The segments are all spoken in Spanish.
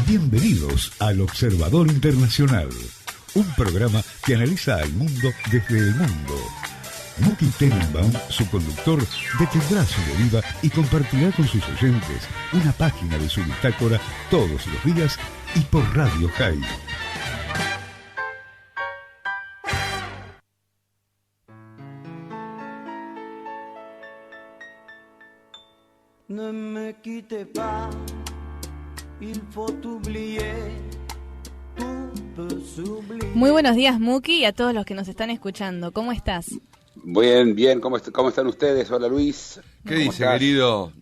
Bienvenidos al Observador Internacional, un programa que analiza al mundo desde el mundo. Muki Tenenbaum, su conductor, detendrá su deriva y compartirá con sus oyentes una página de su bitácora todos los días y por Radio High. Ne me quittez pas, il faut oublier, tout peut s'oublier. Muy buenos días, Muki, y a todos los que nos están escuchando. ¿Cómo estás? Bien. ¿Cómo están ustedes? Hola, Luis. ¿Qué dice, querido?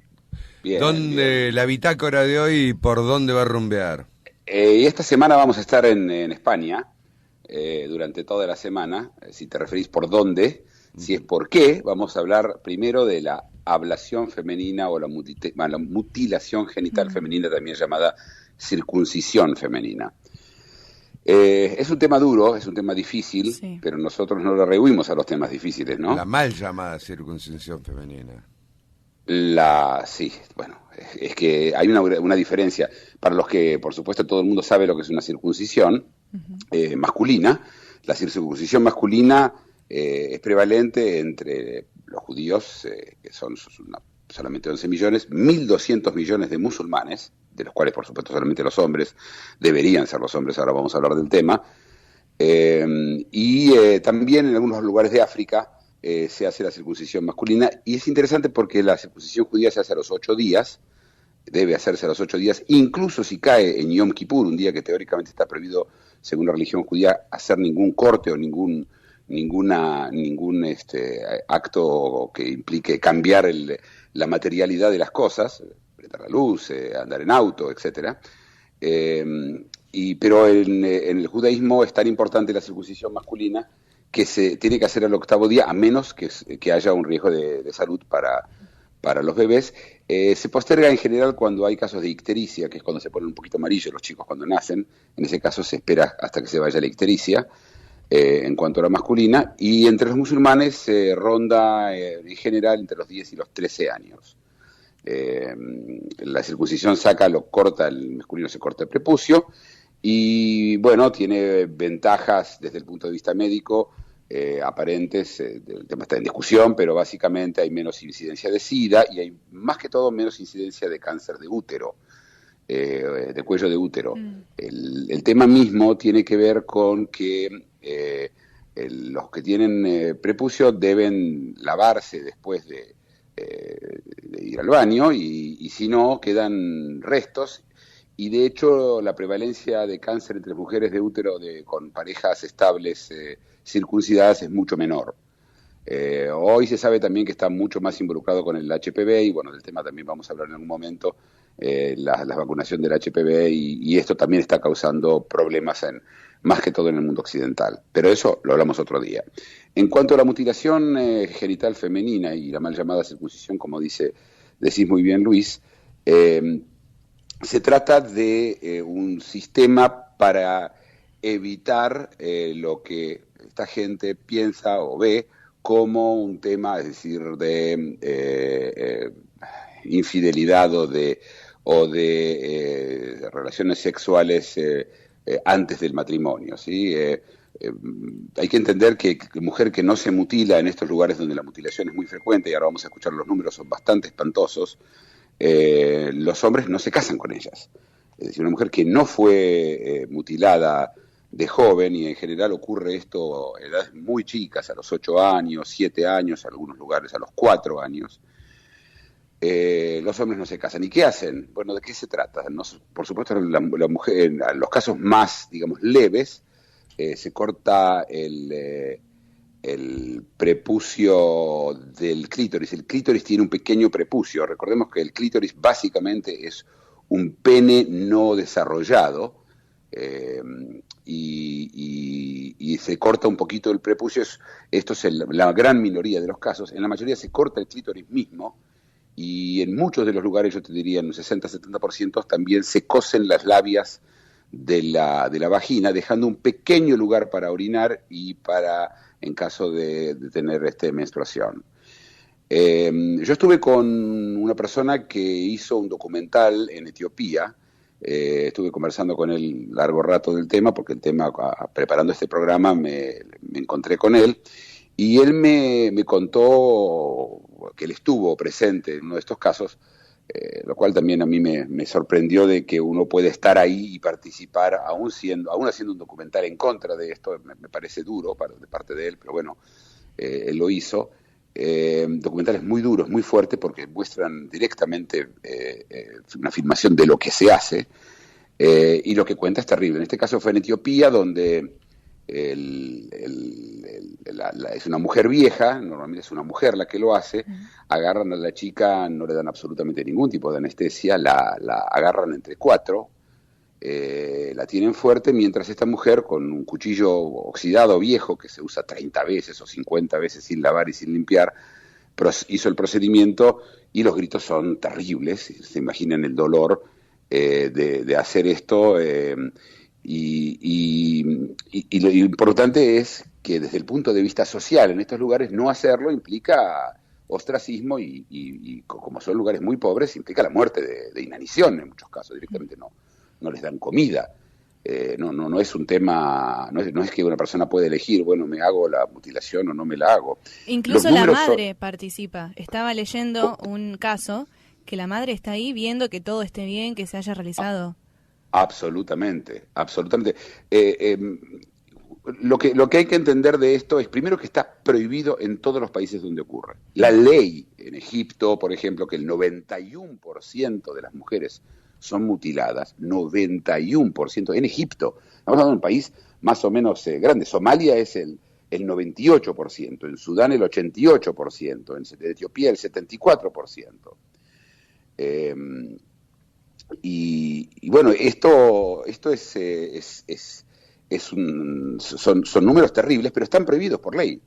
Bien. ¿Dónde la bitácora de hoy, por dónde va a rumbear? Y esta semana vamos a estar en España, durante toda la semana. Si te referís por dónde, si es por qué, vamos a hablar primero de la ablación femenina o la mutilación genital femenina, también llamada circuncisión femenina. Es un tema duro, es un tema difícil, sí, pero nosotros no lo rehuimos a los temas difíciles, ¿no? La mal llamada circuncisión femenina. Sí, bueno, es que hay una diferencia. Para los que, por supuesto, todo el mundo sabe lo que es una circuncisión masculina. La circuncisión masculina es prevalente entre los judíos, que son solamente 11 millones, 1.200 millones de musulmanes, de los cuales, por supuesto, solamente los hombres, deberían ser los hombres, ahora vamos a hablar del tema, y también en algunos lugares de África se hace la circuncisión masculina, y es interesante porque la circuncisión judía se hace a los 8 días, debe hacerse a los 8 días, incluso si cae en Yom Kippur, un día que teóricamente está prohibido, según la religión judía, hacer ningún corte o ningún acto que implique cambiar la materialidad de las cosas, prender la luz, andar en auto, etcétera. Pero en el judaísmo es tan importante la circuncisión masculina que se tiene que hacer al 8º día, a menos que haya un riesgo de salud para los bebés. Se posterga en general cuando hay casos de ictericia, que es cuando se ponen un poquito amarillos los chicos cuando nacen. En ese caso se espera hasta que se vaya la ictericia. En cuanto a la masculina, y entre los musulmanes ronda en general entre los 10 y los 13 años. La circuncisión corta, el masculino se corta el prepucio, y bueno, tiene ventajas desde el punto de vista médico aparentes. El tema está en discusión, pero básicamente hay menos incidencia de SIDA y hay más que todo menos incidencia de cáncer de útero. De cuello de útero. El tema mismo tiene que ver con que los que tienen prepucio deben lavarse después de ir al baño y si no quedan restos, y de hecho la prevalencia de cáncer entre mujeres de útero con parejas estables circuncidadas es mucho menor. Hoy se sabe también que está mucho más involucrado con el HPV, y bueno, del tema también vamos a hablar en algún momento, la vacunación del HPV, y esto también está causando problemas más que todo en el mundo occidental, pero eso lo hablamos otro día. En cuanto a la mutilación genital femenina y la mal llamada circuncisión, como decís muy bien, Luis, se trata de un sistema para evitar lo que esta gente piensa o ve como un tema, es decir, de infidelidad o de relaciones sexuales antes del matrimonio, ¿sí? Hay que entender que mujer que no se mutila en estos lugares donde la mutilación es muy frecuente, y ahora vamos a escuchar los números, son bastante espantosos, los hombres no se casan con ellas. Es decir, una mujer que no fue mutilada de joven, y en general ocurre esto a edades muy chicas, a los 8 años, 7 años, en algunos lugares a los 4 años, los hombres no se casan. ¿Y qué hacen? Bueno, ¿de qué se trata? Por supuesto, la mujer, en los casos más, digamos, leves, se corta el prepucio del clítoris. El clítoris tiene un pequeño prepucio. Recordemos que el clítoris básicamente es un pene no desarrollado, y se corta un poquito el prepucio. Esto es la gran minoría de los casos. En la mayoría se corta el clítoris mismo, y en muchos de los lugares, yo te diría en un 60-70%, también se cosen las labias de la vagina, dejando un pequeño lugar para orinar y para, en caso de tener menstruación. Yo estuve con una persona que hizo un documental en Etiopía, Estuve conversando con él largo rato del tema, porque preparando este programa me encontré con él, y él me contó que él estuvo presente en uno de estos casos, lo cual también a mí me sorprendió, de que uno puede estar ahí y participar, aún haciendo un documental en contra de esto. Me parece duro de parte de él, pero bueno, él lo hizo. Documentales muy duros, muy fuertes, porque muestran directamente una filmación de lo que se hace, y lo que cuenta es terrible. En este caso fue en Etiopía, donde es una mujer vieja, normalmente es una mujer la que lo hace, agarran a la chica, no le dan absolutamente ningún tipo de anestesia, la agarran entre 4, la tienen fuerte, mientras esta mujer, con un cuchillo oxidado viejo que se usa 30 veces o 50 veces sin lavar y sin limpiar, hizo el procedimiento, y los gritos son terribles. Se imaginan el dolor de hacer esto, y lo importante es que desde el punto de vista social en estos lugares no hacerlo implica ostracismo, y como son lugares muy pobres, implica la muerte de inanición en muchos casos. Directamente no les dan comida. No es un tema, no es que una persona puede elegir, bueno, me hago la mutilación o no me la hago. Incluso la madre participa. Estaba leyendo un caso que la madre está ahí viendo que todo esté bien, que se haya realizado. Absolutamente. Lo que hay que entender de esto es, primero, que está prohibido en todos los países donde ocurre. La ley en Egipto, por ejemplo, que el 91% de las mujeres son mutiladas, 91% en Egipto. Estamos hablando de un país más o menos grande. Somalia es el 98%, en Sudán el 88%, en Etiopía el 74%. Y bueno, esto son números terribles, pero están prohibidos por ley.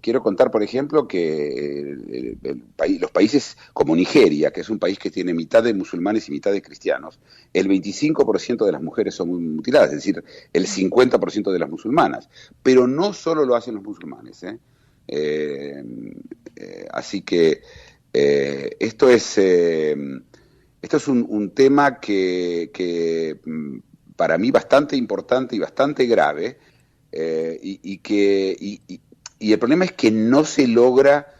Quiero contar, por ejemplo, que los países como Nigeria, que es un país que tiene mitad de musulmanes y mitad de cristianos, el 25% de las mujeres son mutiladas, es decir, el 50% de las musulmanas. Pero no solo lo hacen los musulmanes, así que esto es un tema que para mí bastante importante y bastante grave, y el problema es que no se logra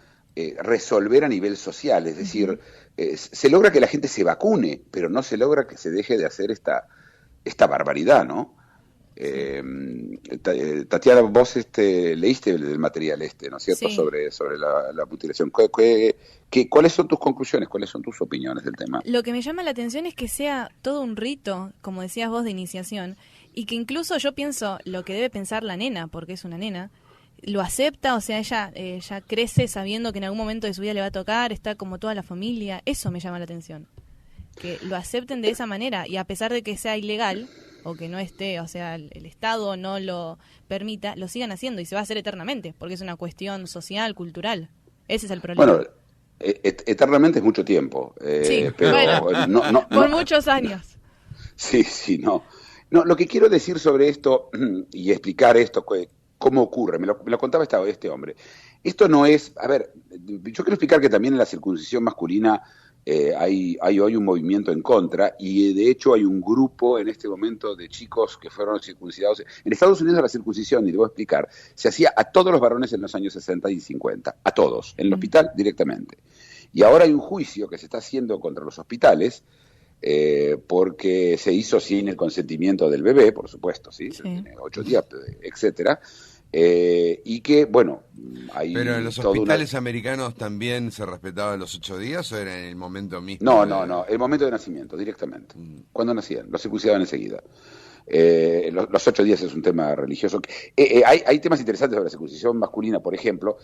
resolver a nivel social. Es decir, se logra que la gente se vacune, pero no se logra que se deje de hacer esta barbaridad, ¿no? Tatiana, vos leíste el material ¿no es cierto? Sí. sobre la mutilación. ¿Cuáles son tus conclusiones? ¿Cuáles son tus opiniones del tema? Lo que me llama la atención es que sea todo un rito, como decías vos, de iniciación, y que incluso yo pienso lo que debe pensar la nena, porque es una nena, lo acepta, o sea, ella crece sabiendo que en algún momento de su vida le va a tocar, está como toda la familia. Eso me llama la atención, que lo acepten de esa manera, y a pesar de que sea ilegal o que no esté, o sea, el Estado no lo permita, lo sigan haciendo, y se va a hacer eternamente, porque es una cuestión social, cultural. Ese es el problema. Bueno, eternamente es mucho tiempo, sí, pero bueno, por muchos años. Sí, no. Lo que quiero decir sobre esto y explicar esto, cómo ocurre, me lo contaba este hombre. Esto no es, a ver, yo quiero explicar que también en la circuncisión masculina hay hoy un movimiento en contra, y de hecho hay un grupo en este momento de chicos que fueron circuncidados. En Estados Unidos la circuncisión, y le voy a explicar, se hacía a todos los varones en los años 60 y 50, a todos, en el hospital directamente. Y ahora hay un juicio que se está haciendo contra los hospitales, porque se hizo sin el consentimiento del bebé, por supuesto, ¿sí? Tiene 8 días, etcétera. Y que, bueno, hay... ¿Pero en los hospitales americanos también se respetaban los 8 días o era en el momento mismo? No, el momento de nacimiento, directamente. Cuando nacían, los circuncidaban enseguida. Los 8 días es un tema religioso. Hay temas interesantes sobre la circuncisión masculina, por ejemplo.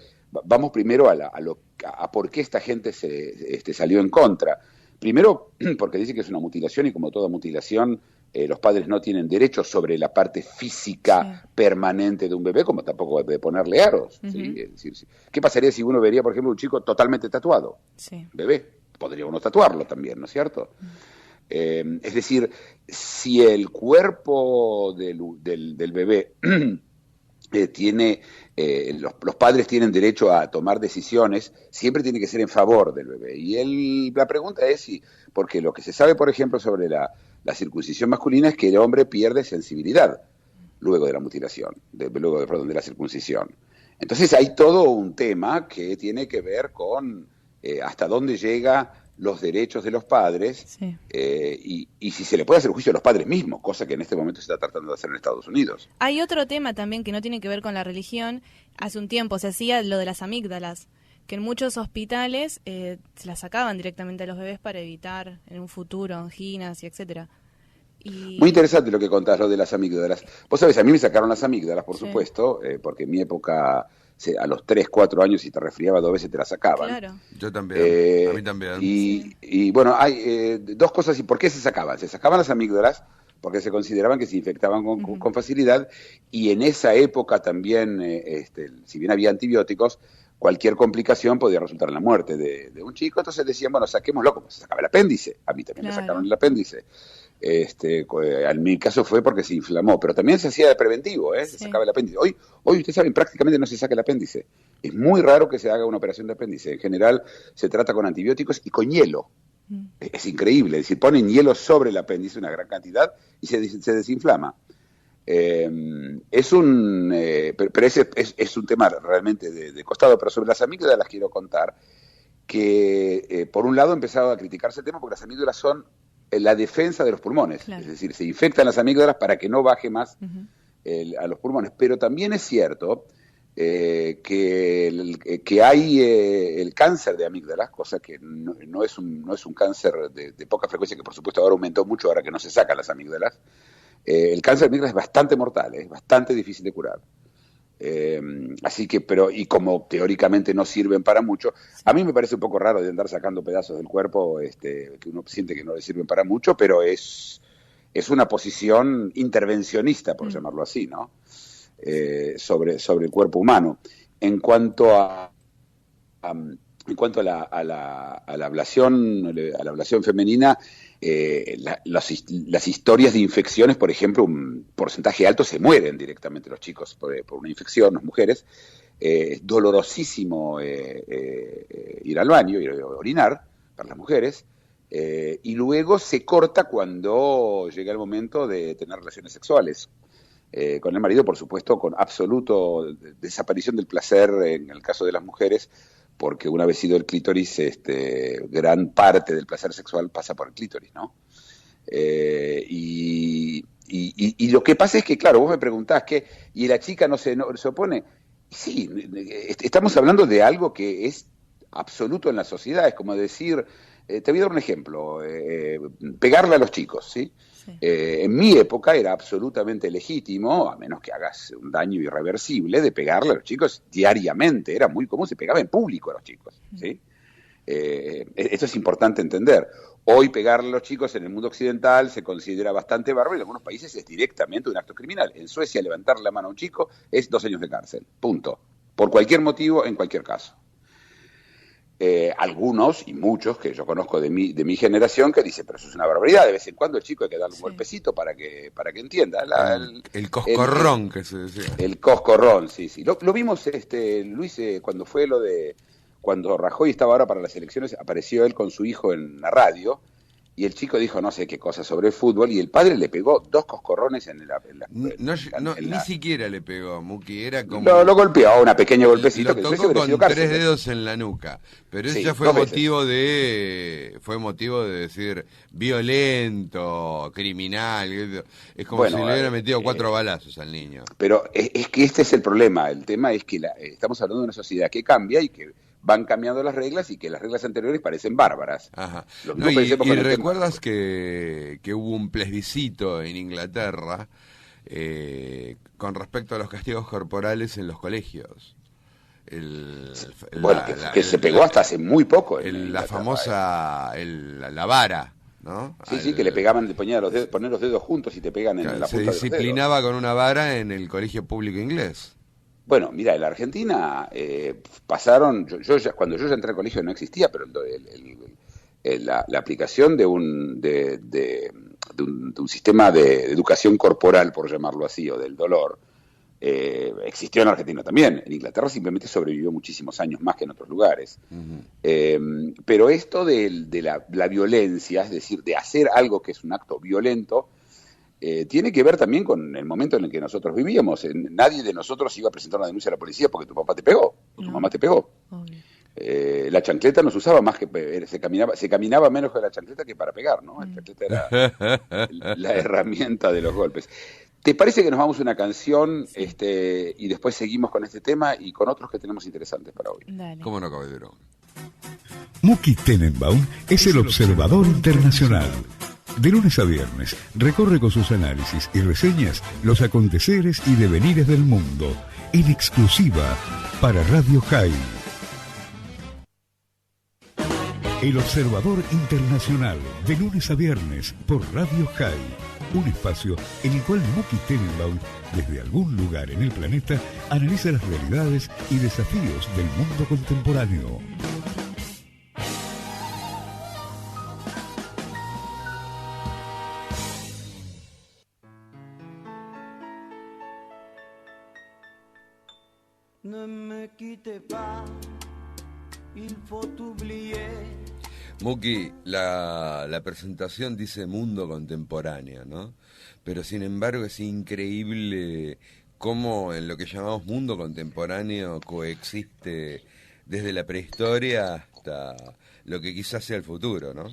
Vamos primero a por qué esta gente salió en contra. Primero, porque dice que es una mutilación, y como toda mutilación, los padres no tienen derechos sobre la parte física permanente de un bebé, como tampoco de ponerle aros. ¿Sí? Es decir, ¿qué pasaría si uno vería, por ejemplo, un chico totalmente tatuado? Sí. Bebé, podría uno tatuarlo también, ¿no es cierto? Es decir, si el cuerpo del bebé los padres tienen derecho a tomar decisiones, siempre tiene que ser en favor del bebé. Y la pregunta es si, porque lo que se sabe, por ejemplo, sobre la circuncisión masculina es que el hombre pierde sensibilidad luego de la mutilación, de la circuncisión. Entonces hay todo un tema que tiene que ver con hasta dónde llega los derechos de los padres, Sí. y si se le puede hacer juicio a los padres mismos, cosa que en este momento se está tratando de hacer en Estados Unidos. Hay otro tema también que no tiene que ver con la religión. Hace un tiempo se hacía lo de las amígdalas, que en muchos hospitales se las sacaban directamente a los bebés para evitar en un futuro anginas y etcétera. Muy interesante lo que contás, lo de las amígdalas. Vos sabés, a mí me sacaron las amígdalas, por Sí. supuesto, porque en mi época, a los 3, 4 años, si te resfriaba 2 veces te la sacaban. Claro. Yo también, a mí también. Y bueno, hay dos cosas. ¿Y por qué se sacaban? Se sacaban las amígdalas porque se consideraban que se infectaban con facilidad, y en esa época también, si bien había antibióticos, cualquier complicación podía resultar en la muerte de un chico. Entonces decían, bueno, saquémoslo, como se sacaba el apéndice. A mí también me sacaron el apéndice. En mi caso fue porque se inflamó, pero también se hacía de preventivo, se sacaba el apéndice. Hoy ustedes saben, prácticamente no se saca el apéndice. Es muy raro que se haga una operación de apéndice. En general se trata con antibióticos y con hielo. Es increíble, es decir, ponen hielo sobre el apéndice, una gran cantidad, y se desinflama. Pero ese es un tema realmente de costado. Pero sobre las amígdalas las quiero contar que, por un lado, empezaba a criticarse el tema porque las amígdalas son la defensa de los pulmones. Claro. Es decir, se infectan las amígdalas para que no baje más a los pulmones. Pero también es cierto que hay el cáncer de amígdalas, cosa que no es un cáncer de poca frecuencia, que por supuesto ahora aumentó mucho ahora que no se sacan las amígdalas. El cáncer de amígdalas es bastante mortal, es bastante difícil de curar. Así que, y como teóricamente no sirven para mucho, a mí me parece un poco raro de andar sacando pedazos del cuerpo que uno siente que no le sirven para mucho, pero es una posición intervencionista, por llamarlo así, ¿no? Sobre el cuerpo humano. En cuanto a la ablación femenina, las historias de infecciones, por ejemplo, un porcentaje alto se mueren directamente los chicos por una infección, las mujeres. Es dolorosísimo ir al baño, ir a orinar para las mujeres, y luego se corta cuando llega el momento de tener relaciones sexuales. Con el marido, por supuesto, con absoluto desaparición del placer en el caso de las mujeres, porque una vez ido el clítoris, gran parte del placer sexual pasa por el clítoris, ¿no? Y lo que pasa es que, claro, vos me preguntás, ¿y la chica no se opone? Sí, estamos hablando de algo que es absoluto en la sociedad, es como decir, te voy a dar un ejemplo, pegarle a los chicos, ¿sí? En mi época era absolutamente legítimo, a menos que hagas un daño irreversible, de pegarle a los chicos diariamente. Era muy común, se pegaba en público a los chicos, ¿sí? Esto es importante entender. Hoy pegarle a los chicos en el mundo occidental se considera bastante bárbaro, y en algunos países es directamente un acto criminal. En Suecia, levantarle la mano a un chico es 2 años de cárcel, punto. Por cualquier motivo, en cualquier caso. Algunos y muchos que yo conozco de mi generación que dicen, pero eso es una barbaridad, de vez en cuando el chico hay que darle un golpecito para que entienda. El coscorrón que se decía. El coscorrón, sí. Lo vimos, Luis, cuando Rajoy estaba ahora para las elecciones, apareció él con su hijo en la radio, y el chico dijo no sé qué cosa sobre el fútbol, y el padre le pegó 2 coscorrones Ni siquiera le pegó, Muki, era como... Lo golpeó, una pequeña golpecito. Lo tocó con 3 dedos en la nuca, pero eso ya fue motivo de decir violento, criminal, es como si le hubieran metido 4 balazos al niño. Pero es que este es el problema, el tema es que estamos hablando de una sociedad que cambia y que van cambiando las reglas, y que las reglas anteriores parecen bárbaras. Ajá. Y recuerdas que hubo un plebiscito en Inglaterra con respecto a los castigos corporales en los colegios. Que se pegó hasta hace muy poco. La famosa la vara, ¿no? Sí, que le pegaban, poner los dedos juntos y te pegan en la punta de los dedos. Se disciplinaba con una vara en el colegio público inglés. Bueno, mira, en la Argentina pasaron, cuando yo ya entré al colegio no existía, pero la aplicación de un sistema de educación corporal, por llamarlo así, o del dolor, existió en Argentina también. En Inglaterra simplemente sobrevivió muchísimos años más que en otros lugares. Pero esto de la violencia, es decir, de hacer algo que es un acto violento, tiene que ver también con el momento en el que nosotros vivíamos. Nadie de nosotros iba a presentar una denuncia a la policía porque tu papá te pegó, o tu mamá te pegó. La chancleta no se usaba más que se caminaba menos con la chancleta que para pegar, ¿no? La chancleta era la herramienta de los golpes. ¿Te parece que nos vamos a una canción y después seguimos con este tema y con otros que tenemos interesantes para hoy? Dale. ¿Cómo no, caballero? Muki Tenenbaum es el observador internacional. De lunes a viernes, recorre con sus análisis y reseñas los aconteceres y devenires del mundo, en exclusiva para Radio High. El Observador Internacional, de lunes a viernes, por Radio High. Un espacio en el cual Muki Tenenbaum, desde algún lugar en el planeta, analiza las realidades y desafíos del mundo contemporáneo. Ne me quitte pas, il faut oublier. Muki, la presentación dice mundo contemporáneo, ¿no? Pero sin embargo es increíble cómo en lo que llamamos mundo contemporáneo coexiste desde la prehistoria hasta lo que quizás sea el futuro, ¿no?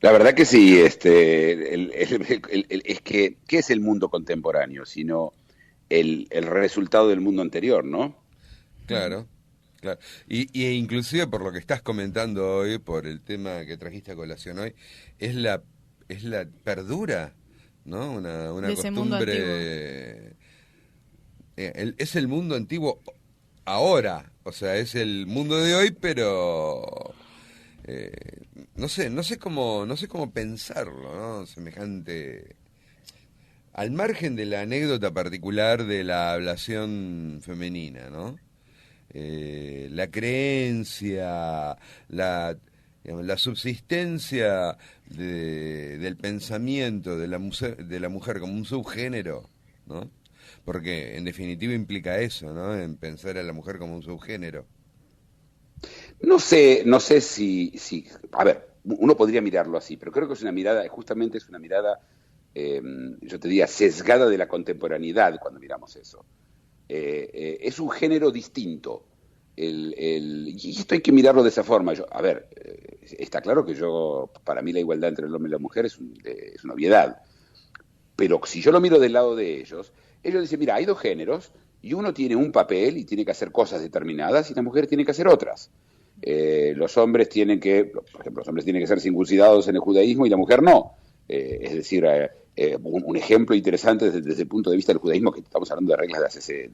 La verdad que sí, es que ¿qué es el mundo contemporáneo? Sino el resultado del mundo anterior, ¿no? Claro. Claro. Y inclusive por lo que estás comentando hoy, por el tema que trajiste a colación hoy, es la perdura, ¿no? Una costumbre. Es el mundo antiguo ahora, o sea, es el mundo de hoy, pero no sé cómo pensarlo, ¿no? Semejante. Al margen de la anécdota particular de la ablación femenina, ¿no? La creencia, la subsistencia del pensamiento de la mujer como un subgénero, ¿no? Porque en definitiva implica eso, ¿no? En pensar a la mujer como un subgénero. No sé si, a ver, uno podría mirarlo así, pero creo que es una mirada, yo te diría, sesgada de la contemporaneidad cuando miramos eso. Es un género distinto. Y esto hay que mirarlo de esa forma. Está claro que para mí la igualdad entre el hombre y la mujer es una obviedad. Pero si yo lo miro del lado de ellos dicen, mira, hay dos géneros y uno tiene un papel y tiene que hacer cosas determinadas y la mujer tiene que hacer otras. Los hombres tienen que ser circuncidados en el judaísmo y la mujer no. Es decir, un ejemplo interesante desde el punto de vista del judaísmo, que estamos hablando de reglas de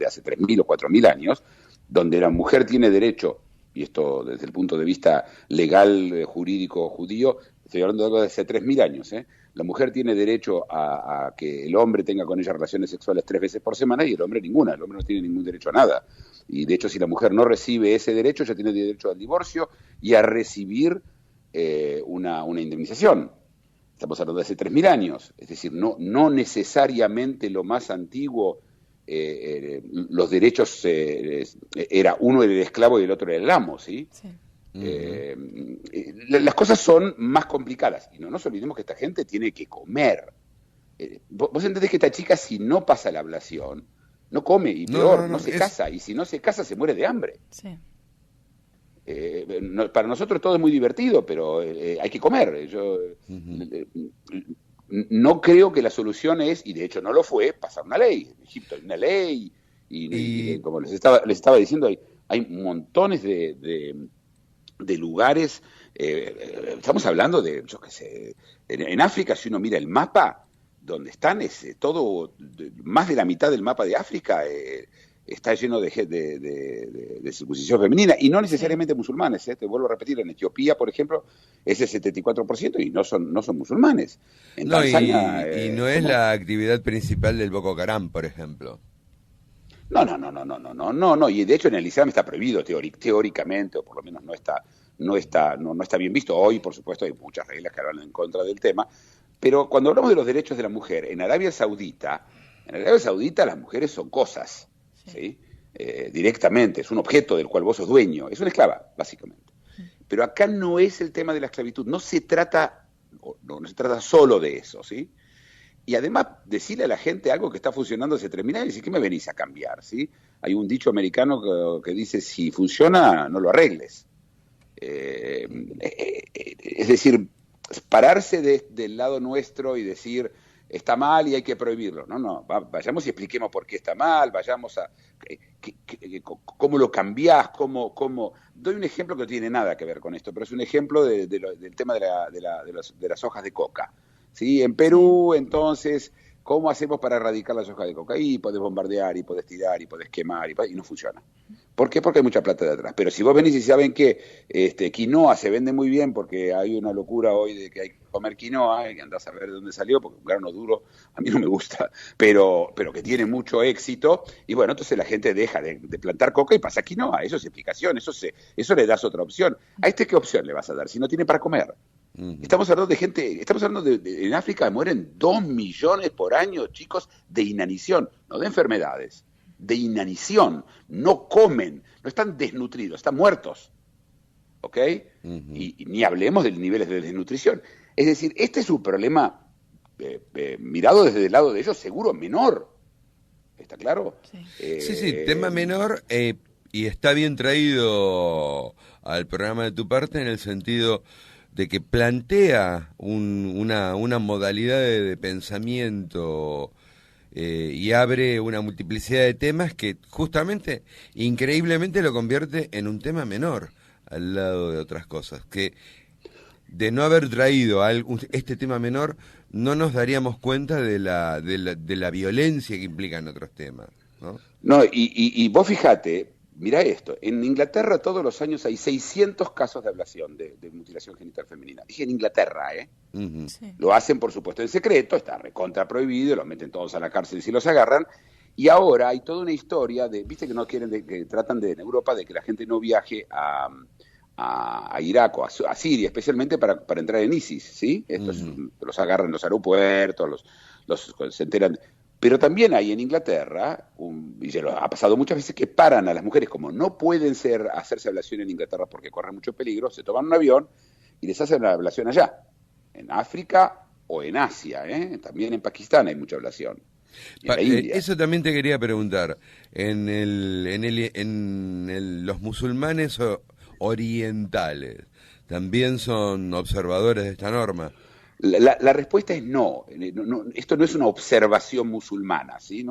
hace 3.000 o 4.000 años, donde la mujer tiene derecho, y esto desde el punto de vista legal, jurídico, judío, estoy hablando de algo de hace 3.000 años, la mujer tiene derecho a que el hombre tenga con ella relaciones sexuales 3 veces por semana y el hombre ninguna, el hombre no tiene ningún derecho a nada. Y de hecho, si la mujer no recibe ese derecho, ella tiene derecho al divorcio y a recibir una indemnización. Estamos hablando de hace 3.000 años, es decir, no necesariamente lo más antiguo, los derechos, uno era el esclavo y el otro era el amo, ¿sí? Sí. Las cosas son más complicadas, y no nos olvidemos que esta gente tiene que comer. Vos entendés que esta chica, si no pasa la ablación, no come, y peor, no se casa, y si no se casa se muere de hambre. Sí. Para nosotros todo es muy divertido, pero hay que comer. No creo que la solución es, y de hecho no lo fue, pasar una ley. En Egipto hay una ley, y como les estaba diciendo, hay montones de lugares. Estamos hablando de, yo qué sé, en África, si uno mira el mapa, donde están, más de la mitad del mapa de África está lleno de circuncisión femenina, y no necesariamente musulmanes, te vuelvo a repetir, en Etiopía, por ejemplo, es el 74% y no son musulmanes. En Tanzania, y no es la actividad principal del Boko Haram, por ejemplo. No, y de hecho en el Islam está prohibido teóricamente, o por lo menos no está bien visto. Hoy, por supuesto, hay muchas reglas que hablan en contra del tema, pero cuando hablamos de los derechos de la mujer, en Arabia Saudita, En Arabia Saudita las mujeres son cosas, ¿sí? Directamente, es un objeto del cual vos sos dueño, es una esclava, básicamente. Pero acá no es el tema de la esclavitud, no se trata solo de eso, ¿sí? Y además decirle a la gente algo que está funcionando hace 3.000 años, y decir, ¿qué me venís a cambiar? ¿Sí? Hay un dicho americano que dice, si funciona, no lo arregles. Es decir, pararse del lado nuestro y decir, está mal y hay que prohibirlo. No, vayamos y expliquemos por qué está mal, vayamos a... ¿Cómo lo cambiás? ¿Cómo? Doy un ejemplo que no tiene nada que ver con esto, pero es un ejemplo del tema de las hojas de coca. ¿Sí? En Perú, entonces, ¿cómo hacemos para erradicar las hojas de coca? Y podés bombardear, y podés tirar, y podés quemar, y no funciona. ¿Por qué? Porque hay mucha plata detrás. Pero si vos venís y saben que quinoa se vende muy bien, porque hay una locura hoy de que hay que comer quinoa, y que andás a ver de dónde salió, porque un grano duro a mí no me gusta, pero que tiene mucho éxito, y bueno, entonces la gente deja de plantar coca y pasa a quinoa. Eso es explicación, eso le das otra opción. ¿A qué opción le vas a dar si no tiene para comer? Estamos hablando de gente, en África mueren 2 millones por año, chicos, de inanición, no de enfermedades, de inanición, no comen, no están desnutridos, están muertos, ¿ok? Y ni hablemos de niveles de desnutrición. Es decir, este es un problema, mirado desde el lado de ellos, seguro menor, ¿está claro? Sí, tema menor, y está bien traído al programa de tu parte en el sentido de que plantea una modalidad de pensamiento y abre una multiplicidad de temas que justamente, increíblemente, lo convierte en un tema menor al lado de otras cosas, que de no haber traído este tema menor no nos daríamos cuenta de la violencia que implican otros temas, ¿no? No, y vos fijate, mirá esto, en Inglaterra todos los años hay 600 casos de ablación, de mutilación genital femenina. Dije en Inglaterra, ¿eh? Sí. Lo hacen, por supuesto, en secreto, está recontra prohibido, los meten todos a la cárcel si los agarran, y ahora hay toda una historia viste que no quieren, que tratan en Europa de que la gente no viaje a Irak o a Siria, especialmente para entrar en ISIS, ¿sí? Estos los agarran en los aeropuertos, se enteran... Pero también hay en Inglaterra, y se lo ha pasado muchas veces, que paran a las mujeres, como no pueden hacerse ablación en Inglaterra porque corren mucho peligro, se toman un avión y les hacen la ablación allá, en África o en Asia, ¿eh? También en Pakistán hay mucha ablación. Eso también te quería preguntar, los musulmanes orientales, ¿también son observadores de esta norma? La respuesta es no. Esto no es una observación musulmana, ¿sí?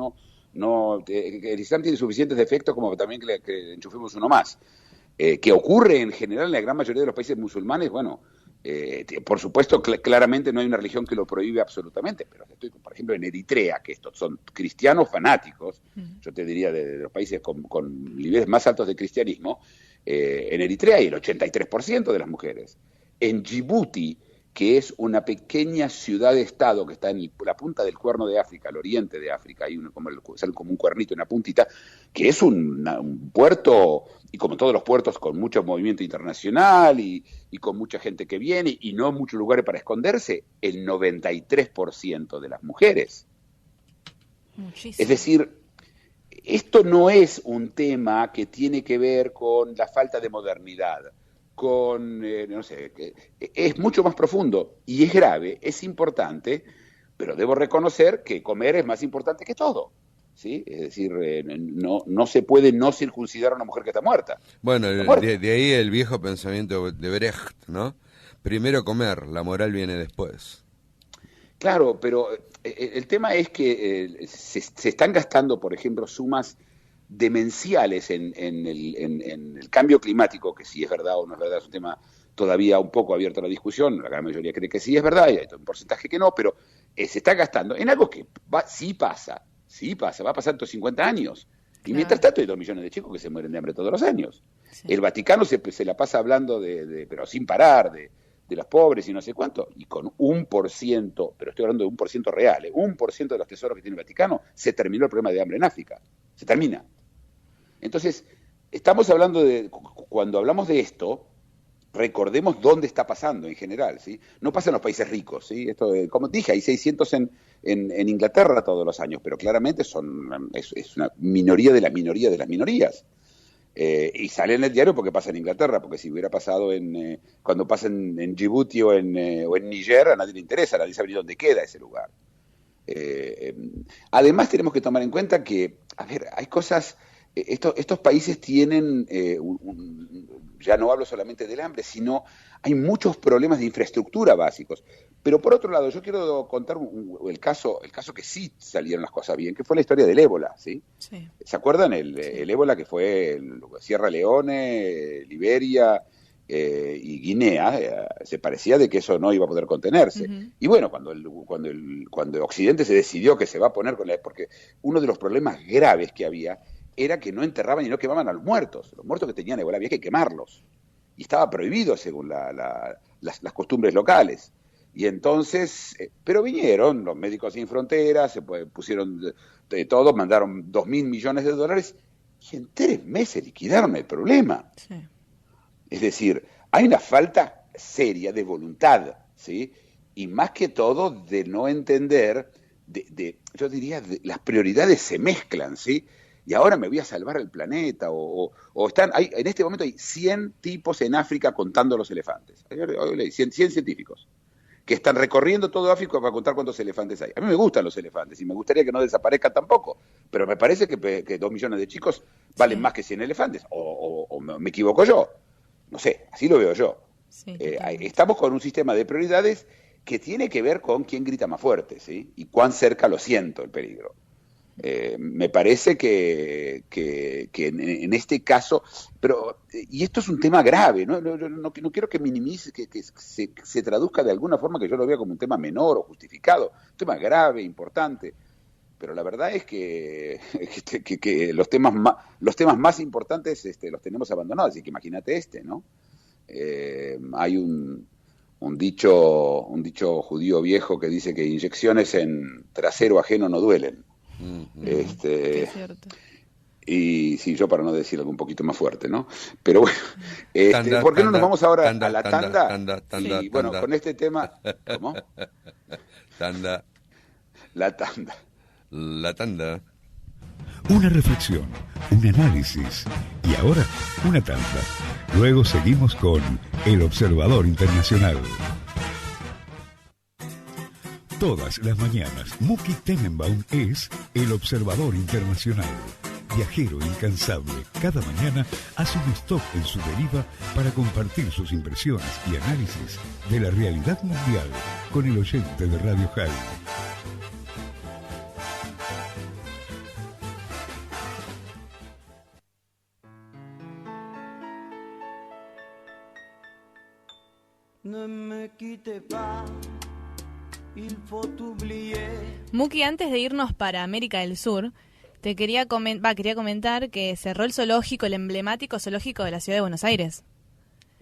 El Islam tiene suficientes defectos como también que enchufemos uno más. Que ocurre en general en la gran mayoría de los países musulmanes, bueno, por supuesto, claramente no hay una religión que lo prohíbe absolutamente, pero por ejemplo, en Eritrea, que estos son cristianos fanáticos, yo te diría de los países con niveles más altos de cristianismo, en Eritrea hay el 83% de las mujeres. En Djibouti, que es una pequeña ciudad-estado que está en la punta del Cuerno de África, al oriente de África, hay como un cuernito, una puntita, que es un puerto, y como todos los puertos, con mucho movimiento internacional y con mucha gente que viene, y no muchos lugares para esconderse, el 93% de las mujeres. Muchísimo. Es decir, esto no es un tema que tiene que ver con la falta de modernidad, es mucho más profundo y es grave, es importante, pero debo reconocer que comer es más importante que todo, ¿sí? Es decir, no se puede no circuncidar a una mujer que está muerta. Bueno, de ahí el viejo pensamiento de Brecht, ¿no? Primero comer, la moral viene después. Claro, pero el tema es que se están gastando, por ejemplo, sumas demenciales en el cambio climático, que si es verdad o no es verdad, es un tema todavía un poco abierto a la discusión, la gran mayoría cree que sí es verdad, y hay un porcentaje que no, pero se está gastando en algo que sí pasa, va a pasar estos 50 años, y mientras tanto hay 2 millones de chicos que se mueren de hambre todos los años. Sí. El Vaticano se la pasa hablando pero sin parar, de los pobres y no sé cuánto, y con 1%, pero estoy hablando de 1% real, 1% de los tesoros que tiene el Vaticano, se terminó el problema de hambre en África, se termina. Entonces, estamos hablando cuando hablamos de esto, recordemos dónde está pasando en general, ¿sí? No pasa en los países ricos, ¿sí? Esto, como dije, hay 600 en Inglaterra todos los años, pero claramente es una minoría de las minorías. Y sale en el diario porque pasa en Inglaterra, porque si hubiera pasado cuando pasa en Djibouti o en Níger, a nadie le interesa, nadie sabe ni dónde queda ese lugar. Además tenemos que tomar en cuenta que, a ver, hay cosas, estos países tienen, ya no hablo solamente del hambre, sino hay muchos problemas de infraestructura básicos. Pero por otro lado, yo quiero contar el caso que sí salieron las cosas bien, que fue la historia del ébola, ¿sí? Sí. ¿Se acuerdan? El ébola que fue Sierra Leone, Liberia y Guinea, se parecía de que eso no iba a poder contenerse. Uh-huh. Y bueno, cuando Occidente se decidió que se va a poner porque uno de los problemas graves que había era que no enterraban y no quemaban a los muertos. Los muertos que tenían ébola había que quemarlos. Y estaba prohibido según las costumbres locales. Y entonces, pero vinieron los Médicos Sin Fronteras, se pusieron todos, mandaron $2.000 millones y en 3 meses liquidaron el problema. Sí. Es decir, hay una falta seria de voluntad, ¿sí? Y más que todo de no entender, yo diría, las prioridades se mezclan, ¿sí? Y ahora me voy a salvar el planeta, en este momento hay 100 tipos en África contando los elefantes. Hoy leí 100 científicos que están recorriendo todo África para contar cuántos elefantes hay. A mí me gustan los elefantes y me gustaría que no desaparezcan tampoco, pero me parece que 2 millones de chicos valen más que 100 elefantes, o me equivoco yo. No sé, así lo veo yo. Sí, estamos con un sistema de prioridades que tiene que ver con quién grita más fuerte, ¿sí? Y cuán cerca lo siento el peligro. Me parece que en este caso, y esto es un tema grave, no quiero que minimice, que se traduzca de alguna forma que yo lo vea como un tema menor o justificado, un tema grave, importante, pero la verdad es que los temas más importantes los tenemos abandonados, así que imagínate ¿no? Hay un dicho judío viejo que dice que inyecciones en trasero ajeno no duelen. Es cierto. Y sí, yo para no decir algo un poquito más fuerte, ¿no? Pero bueno, ¿por qué no nos vamos ahora a la tanda? Sí, bueno, con este tema, ¿cómo? La tanda. Una reflexión, un análisis y ahora una tanda. Luego seguimos con El Observador Internacional. Todas las mañanas, Muki Tenenbaum es El Observador Internacional. Viajero incansable, cada mañana hace un stop en su deriva para compartir sus impresiones y análisis de la realidad mundial con el oyente de Radio High. Ne me quitte pas. Muki, antes de irnos para América del Sur, quería comentar que cerró el zoológico, el emblemático zoológico de la ciudad de Buenos Aires.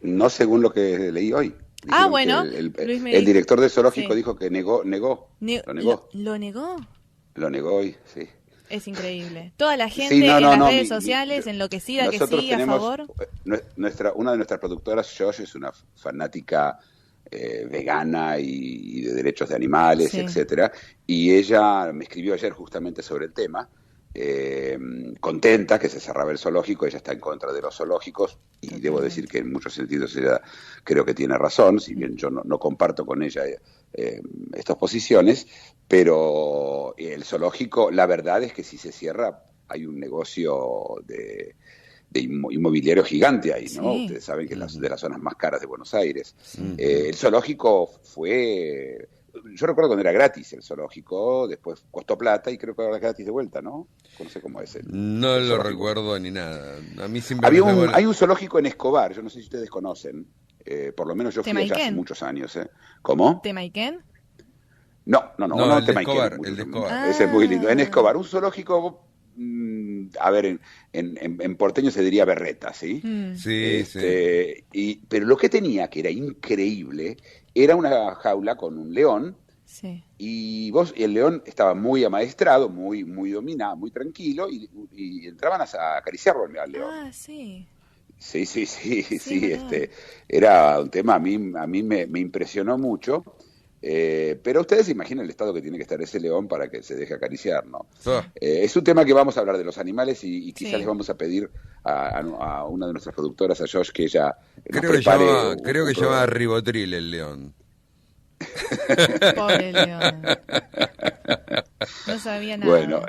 No según lo que leí hoy. Bueno. El director del zoológico dijo que negó. Lo negó. ¿Lo negó? Lo negó hoy, sí. Es increíble. Toda la gente en las redes sociales, enloquecida, que sí, a favor. Una de nuestras productoras, Josh, es una fanática vegana y de derechos de animales, etcétera, y ella me escribió ayer justamente sobre el tema, contenta que se cerraba el zoológico. Ella está en contra de los zoológicos y debo decir que en muchos sentidos ella creo que tiene razón, si bien yo no comparto con ella estas posiciones, pero el zoológico, la verdad es que si se cierra hay un negocio de inmobiliario gigante ahí, ¿no? Sí. Ustedes saben que es de las zonas más caras de Buenos Aires. Sí. El zoológico fue... Yo recuerdo cuando era gratis el zoológico, después costó plata y creo que ahora es gratis de vuelta, ¿no? No sé cómo es no lo recuerdo ni nada. A mí siempre hay un zoológico en Escobar, yo no sé si ustedes conocen, por lo menos yo fui allá hace muchos años. ¿Cómo? ¿Temaiken? No, el de Escobar. El de Escobar. Ese es muy lindo. En Escobar, un zoológico... a ver, en porteño se diría berreta, ¿sí? Sí, sí. Pero lo que tenía, que era increíble, era una jaula con un león, y el león estaba muy amaestrado, muy dominado, muy tranquilo, y entraban a acariciarlo al león. Sí. Sí, era un tema, a mí me impresionó mucho, pero ustedes se imaginan el estado que tiene que estar ese león para que se deje acariciar, ¿no? Es un tema que vamos a hablar de los animales y quizás les vamos a pedir a una de nuestras productoras, a Josh, que ella creo que llama Ribotril el león. Pobre león. No sabía nada. Bueno,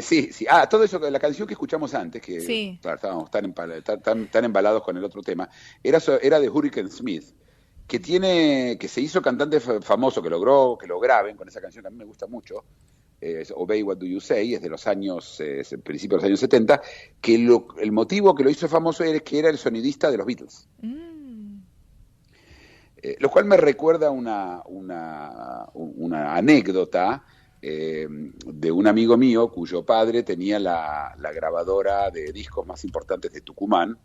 sí. Todo eso, la canción que escuchamos antes, que claro, estábamos tan embalados con el otro tema, era de Hurricane Smith, que se hizo cantante famoso, que logró que lo graben con esa canción que a mí me gusta mucho, Obey What Do You Say, es de los años, principios de los años 70, que el motivo que lo hizo famoso es que era el sonidista de los Beatles. Lo cual me recuerda una anécdota de un amigo mío cuyo padre tenía la grabadora de discos más importantes de Tucumán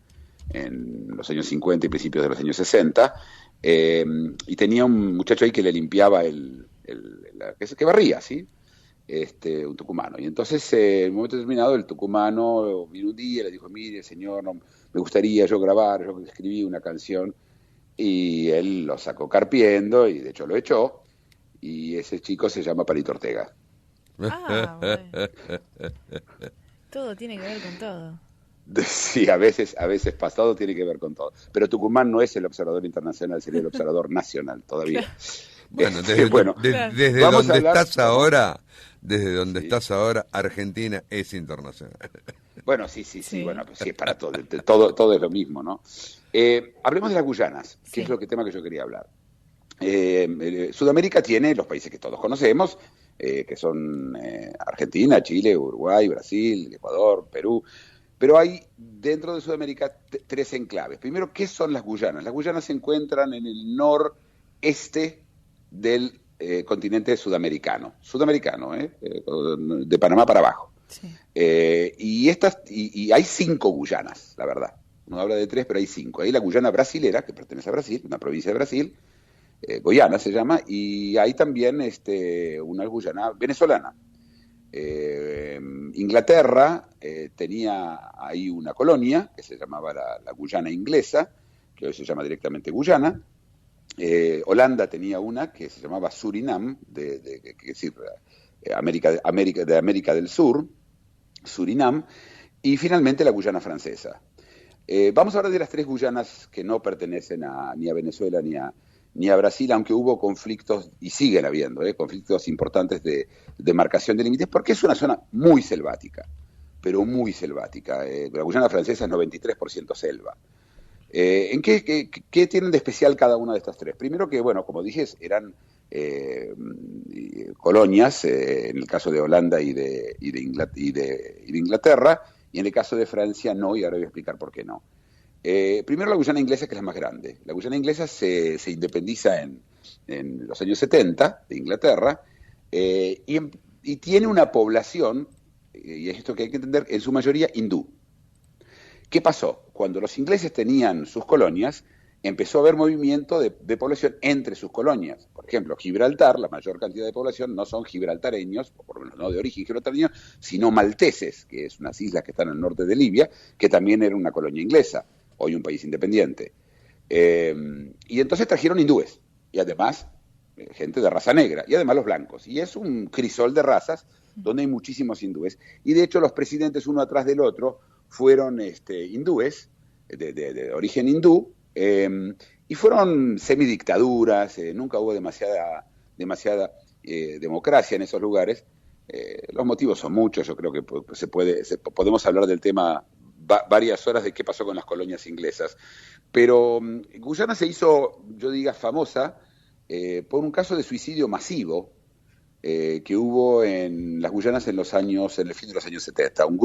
en los años 50 y principios de los años 60, y tenía un muchacho ahí que le limpiaba que barría, ¿sí? Un tucumano. Y entonces, en un momento determinado, el tucumano vino un día y le dijo: mire, señor, no, me gustaría yo grabar, yo escribí una canción. Y él lo sacó carpiendo y de hecho lo echó, y ese chico se llama Palito Ortega. Bueno. Todo tiene que ver con todo. Sí, a veces pasado tiene que ver con todo. Pero Tucumán no es el observador internacional, sería el observador nacional todavía. Bueno, desde donde estás ahora, Argentina es internacional. Bueno, sí, bueno, pues sí, es para todo es lo mismo, ¿no? Hablemos de las Guyanas, que es tema que yo quería hablar. Sudamérica tiene los países que todos conocemos, que son Argentina, Chile, Uruguay, Brasil, Ecuador, Perú, pero hay dentro de Sudamérica 3 enclaves. Primero, ¿qué son las Guyanas? Las Guyanas se encuentran en el noreste del continente sudamericano, de Panamá para abajo. Sí. Y hay 5 Guyanas, la verdad. Uno habla de 3, pero hay 5. Hay la Guyana brasilera, que pertenece a Brasil, una provincia de Brasil, Goiânia se llama, y hay también una Guyana venezolana. Inglaterra tenía ahí una colonia que se llamaba la Guyana inglesa, que hoy se llama directamente Guyana. Holanda tenía una que se llamaba Surinam, que es decir, América del Sur, Surinam, y finalmente la Guyana francesa. Vamos a hablar de las 3 Guyanas que no pertenecen ni a Venezuela ni a Brasil, aunque hubo conflictos, y siguen habiendo, conflictos importantes de demarcación de límites, porque es una zona muy selvática, pero muy selvática. La Guyana francesa es 93% selva. ¿En qué tienen de especial cada una de estas 3? Primero que, bueno, como dije, eran colonias, en el caso de Holanda y de Inglaterra, y en el caso de Francia no, y ahora voy a explicar por qué no. Primero la Guyana inglesa, que es la más grande. La Guyana inglesa se independiza en los años 70 de Inglaterra, y tiene una población, y es esto que hay que entender, en su mayoría hindú. ¿Qué pasó? Cuando los ingleses tenían sus colonias, empezó a haber movimiento de población entre sus colonias. Por ejemplo, Gibraltar, la mayor cantidad de población no son gibraltareños, o por lo menos no de origen gibraltareño, sino malteses, que es unas islas que están al norte de Libia, que también era una colonia inglesa, hoy un país independiente. Y entonces trajeron hindúes, y además gente de raza negra, y además los blancos. Y es un crisol de razas donde hay muchísimos hindúes. Y de hecho los presidentes uno atrás del otro fueron hindúes, de origen hindú, y fueron semidictaduras, nunca hubo demasiada democracia en esos lugares. Los motivos son muchos, yo creo que podemos hablar del tema varias horas de qué pasó con las colonias inglesas. Pero Guyana se hizo, yo diga, famosa por un caso de suicidio masivo que hubo en las Guyanas en el fin de los años 70. Un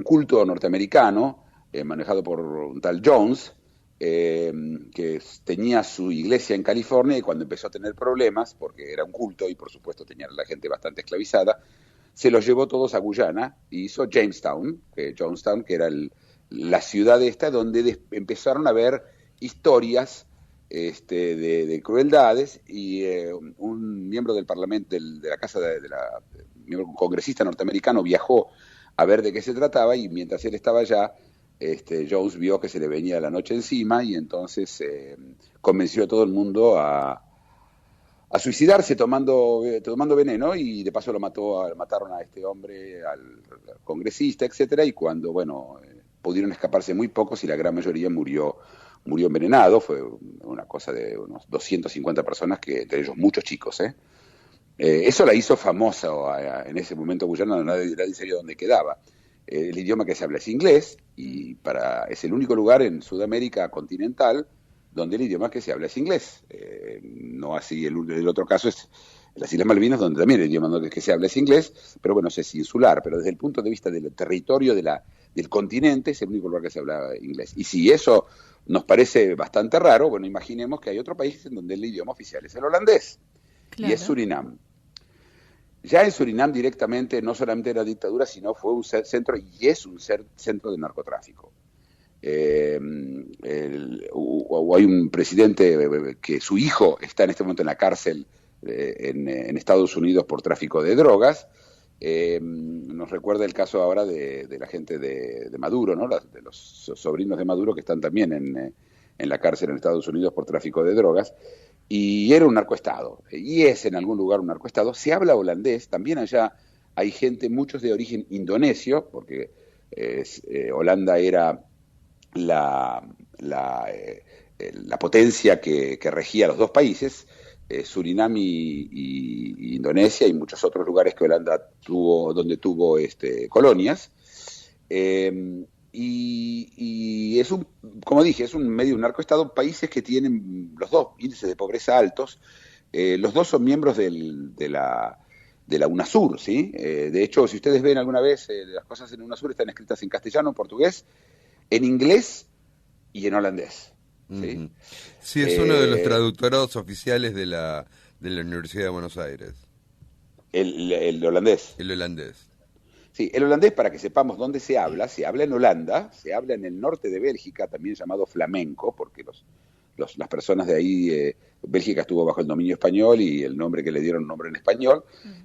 culto norteamericano manejado por un tal Jones, que tenía su iglesia en California, y cuando empezó a tener problemas, porque era un culto y por supuesto tenía a la gente bastante esclavizada, se los llevó todos a Guyana y hizo Jonestown, que era la ciudad donde empezaron a ver historias de crueldades, y un miembro del Parlamento, de la Casa miembro congresista norteamericano, viajó a ver de qué se trataba, y mientras él estaba allá, Jones vio que se le venía la noche encima, y entonces convenció a todo el mundo a suicidarse tomando veneno, y de paso mataron a este hombre, al congresista, etcétera, y cuando, pudieron escaparse muy pocos y la gran mayoría murió envenenado. Fue una cosa de unos 250 personas, que entre ellos muchos chicos, eso la hizo famosa en ese momento Guyana. Nadie sabía dónde quedaba. El idioma que se habla es inglés, y es el único lugar en Sudamérica continental donde el idioma que se habla es inglés. No así el otro caso es las Islas Malvinas, donde también el idioma que se habla es inglés, pero bueno, es insular. Pero desde el punto de vista del territorio del continente, es el único lugar que se habla inglés. Y si eso nos parece bastante raro, bueno, imaginemos que hay otro país en donde el idioma oficial es el holandés, claro, y es Surinam. Ya en Surinam directamente no solamente era dictadura, sino fue un centro, y es un centro de narcotráfico. Hay un presidente que su hijo está en este momento en la cárcel en Estados Unidos por tráfico de drogas. Nos recuerda el caso ahora de la gente de Maduro, ¿no? De los sobrinos de Maduro, que están también en la cárcel en Estados Unidos por tráfico de drogas. Y era un narcoestado, y es en algún lugar un narcoestado. Se habla holandés, también allá hay gente, muchos de origen indonesio, porque Holanda era la potencia que regía los dos países, Surinam y Indonesia, y muchos otros lugares que Holanda donde tuvo colonias. Y es como dije, es un medio un narcoestado, países que tienen los dos índices de pobreza altos. Los dos son miembros de la UNASUR, ¿sí? De hecho, si ustedes ven alguna vez, las cosas en UNASUR están escritas en castellano, en portugués, en inglés y en holandés, ¿sí? Uh-huh. Sí, es uno de los traductores oficiales de la Universidad de Buenos Aires. El holandés. El holandés. Sí, el holandés, para que sepamos dónde se habla en Holanda, se habla en el norte de Bélgica, también llamado flamenco, porque las personas de ahí, Bélgica estuvo bajo el dominio español, y el nombre que le dieron, nombre en español,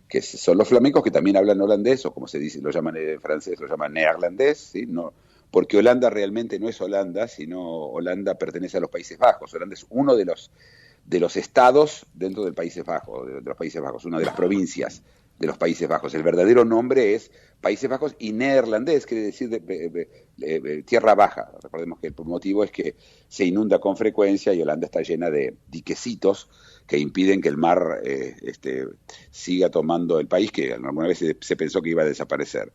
que son los flamencos, que también hablan holandés, o como se dice, lo llaman en francés, lo llaman neerlandés, ¿sí? No, porque Holanda realmente no es Holanda, sino Holanda pertenece a los Países Bajos. Holanda es uno de los estados dentro del Países Bajos, de los Países Bajos, una de las provincias de los Países Bajos. El verdadero nombre es Países Bajos, y neerlandés quiere decir tierra baja. Recordemos que el motivo es que se inunda con frecuencia, y Holanda está llena de diquecitos que impiden que el mar siga tomando el país, que alguna vez se pensó que iba a desaparecer.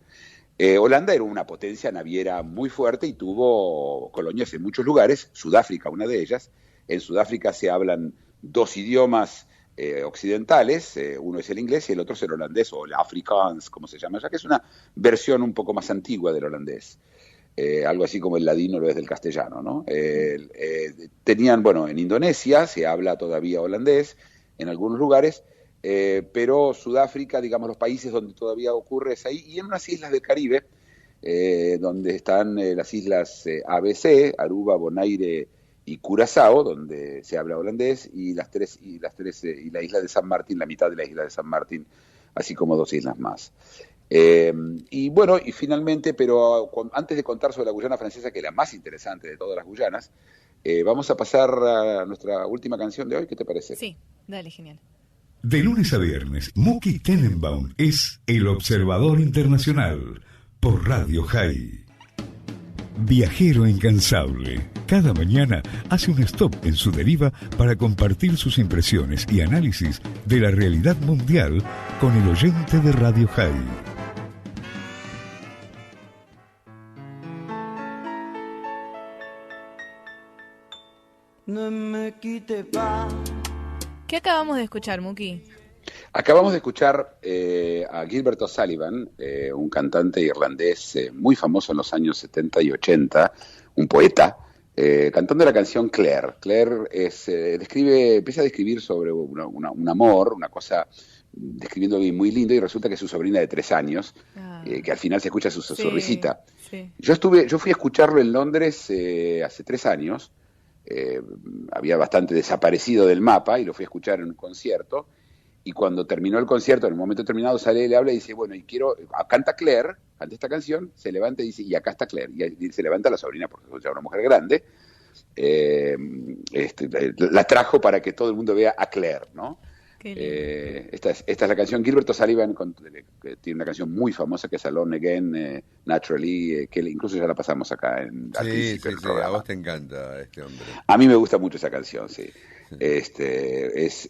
Holanda era una potencia naviera muy fuerte y tuvo colonias en muchos lugares, Sudáfrica una de ellas. En Sudáfrica se hablan dos idiomas occidentales, uno es el inglés y el otro es el holandés, o el Afrikaans, como se llama, ya que es una versión un poco más antigua del holandés, algo así como el ladino lo es del castellano, ¿no? Tenían, en Indonesia se habla todavía holandés en algunos lugares, pero Sudáfrica, digamos, los países donde todavía ocurre es ahí, y en unas islas del Caribe, donde están las islas ABC, Aruba, Bonaire y Curazao, donde se habla holandés, y la isla de San Martín, la mitad de la isla de San Martín, así como dos islas más. Y finalmente, pero antes de contar sobre la Guyana Francesa, que es la más interesante de todas las Guyanas, vamos a pasar a nuestra última canción de hoy. ¿Qué te parece? Sí, dale, genial. De lunes a viernes, Muki Tenenbaum es El Observador Internacional por Radio High. Viajero incansable, cada mañana hace un stop en su deriva para compartir sus impresiones y análisis de la realidad mundial con el oyente de Radio High. No me quite pa. ¿Qué acabamos de escuchar, Muki? Acabamos de escuchar a Gilbert O'Sullivan, un cantante irlandés muy famoso en los años 70 y 80, un poeta, cantando la canción Claire. Claire empieza a describir sobre un amor, una cosa, describiendo algo muy lindo, y resulta que es su sobrina de 3 años, que al final se escucha su risita. Sí. Yo fui a escucharlo en Londres hace 3 años, había bastante desaparecido del mapa, y lo fui a escuchar en un concierto. Y cuando terminó el concierto, en el momento determinado, sale y le habla y dice, canta Claire, canta esta canción, se levanta y dice, y acá está Claire, y se levanta la sobrina, porque es ya una mujer grande, la trajo para que todo el mundo vea a Claire, ¿no? Esta es la canción. Gilberto Sullivan tiene una canción muy famosa que es Alone Again, Naturally, que incluso ya la pasamos acá al principio del programa. A vos te encanta este hombre. A mí me gusta mucho esa canción, sí.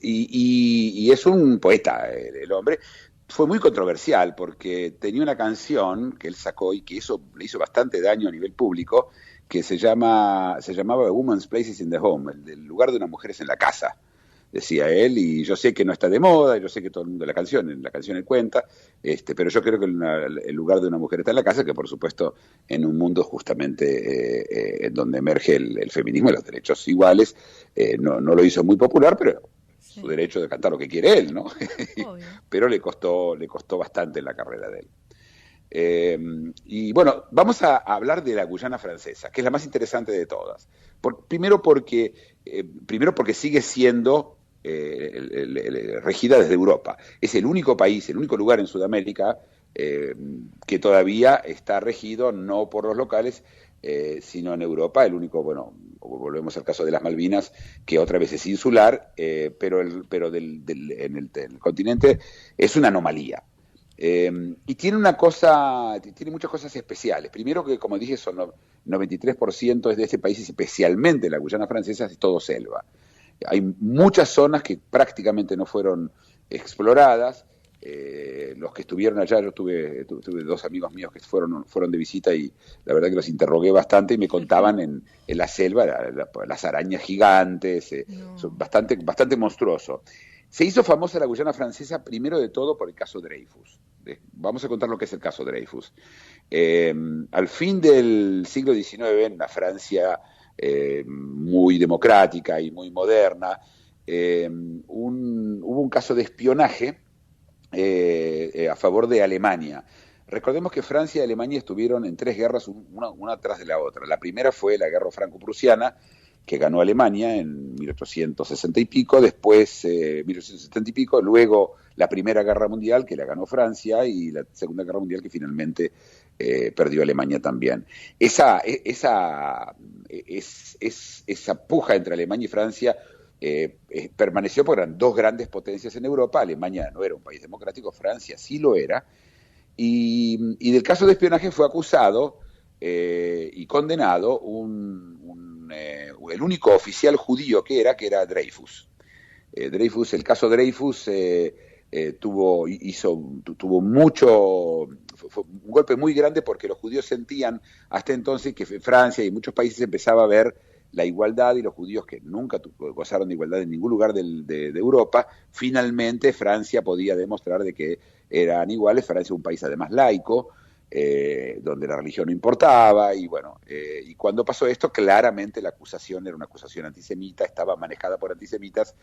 Y es un poeta el hombre. Fue muy controversial porque tenía una canción que él sacó y que eso le hizo bastante daño a nivel público, que se llamaba A Woman's Place is in the Home, el lugar de una mujer es en la casa, decía él, y yo sé que no está de moda, yo sé que todo el mundo en la canción él cuenta, pero yo creo que el lugar de una mujer está en la casa, que por supuesto en un mundo justamente en donde emerge el feminismo y los derechos iguales, no lo hizo muy popular, pero su derecho de cantar lo que quiere él, ¿no? Pero le costó bastante en la carrera de él. Y bueno, vamos a hablar de la Guyana Francesa, que es la más interesante de todas. Primero porque sigue siendo regida desde Europa. Es el único país, el único lugar en Sudamérica que todavía está regido no por los locales, sino en Europa. El único, bueno, volvemos al caso de las Malvinas, que otra vez es insular, pero en el continente es una anomalía. Y tiene muchas cosas especiales. Primero que, como dije, son 93% de este país, especialmente la Guyana Francesa, es todo selva. Hay muchas zonas que prácticamente no fueron exploradas. Los que estuvieron allá, yo tuve dos amigos míos que fueron de visita y la verdad que los interrogué bastante y me contaban en la selva las arañas gigantes, son bastante monstruoso. Se hizo famosa la Guyana Francesa primero de todo por el caso Dreyfus. Vamos a contar lo que es el caso Dreyfus. Al fin del siglo XIX, en la Francia muy democrática y muy moderna, hubo un caso de espionaje a favor de Alemania. Recordemos que Francia y Alemania estuvieron en 3 guerras, una tras de la otra. La primera fue la guerra franco-prusiana, que ganó Alemania en 1860 y pico, después 1870 y pico, luego la Primera Guerra Mundial, que la ganó Francia, y la Segunda Guerra Mundial, que finalmente perdió Alemania también. Esa puja entre Alemania y Francia permaneció porque eran 2 grandes potencias en Europa. Alemania no era un país democrático, Francia sí lo era, y del caso de espionaje fue acusado y condenado el único oficial judío que era Dreyfus. El caso Dreyfus tuvo mucho, fue un golpe muy grande porque los judíos sentían hasta entonces que Francia y muchos países empezaba a ver la igualdad, y los judíos que nunca gozaron de igualdad en ningún lugar de Europa, finalmente Francia podía demostrar de que eran iguales. Francia es un país además laico, donde la religión no importaba, y bueno, y cuando pasó esto, claramente la acusación era una acusación antisemita, estaba manejada por antisemitas,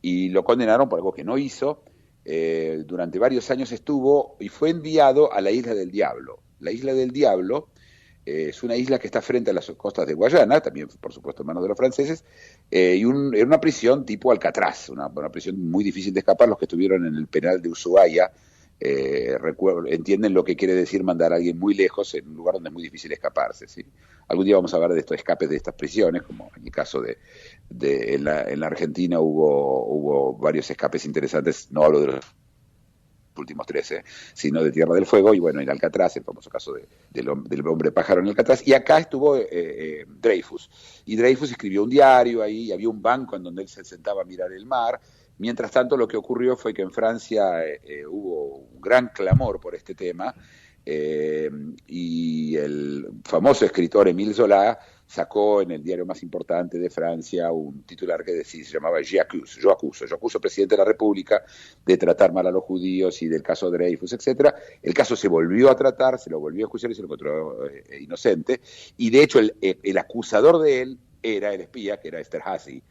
y lo condenaron por algo que no hizo. Durante varios años estuvo y fue enviado a la Isla del Diablo. La Isla del Diablo es una isla que está frente a las costas de Guayana, también por supuesto en manos de los franceses, y era una prisión tipo Alcatraz, una prisión muy difícil de escapar. Los que estuvieron en el penal de Ushuaia entienden lo que quiere decir mandar a alguien muy lejos en un lugar donde es muy difícil escaparse, ¿sí? Algún día vamos a hablar de estos escapes de estas prisiones, como en el caso en la Argentina hubo varios escapes interesantes. No hablo de los últimos 13, sino de Tierra del Fuego, y bueno, en Alcatraz, el famoso caso del hombre pájaro en Alcatraz, y acá estuvo Dreyfus, y Dreyfus escribió un diario ahí, y había un banco en donde él se sentaba a mirar el mar. Mientras tanto, lo que ocurrió fue que en Francia hubo un gran clamor por este tema, y el famoso escritor Émile Zola sacó en el diario más importante de Francia un titular que se llamaba yo acuso al presidente de la República de tratar mal a los judíos y del caso Dreyfus, etcétera. El caso se volvió a tratar, se lo volvió a escuchar y se lo encontró inocente, y de hecho el acusador de él era el espía, que era Esterházy,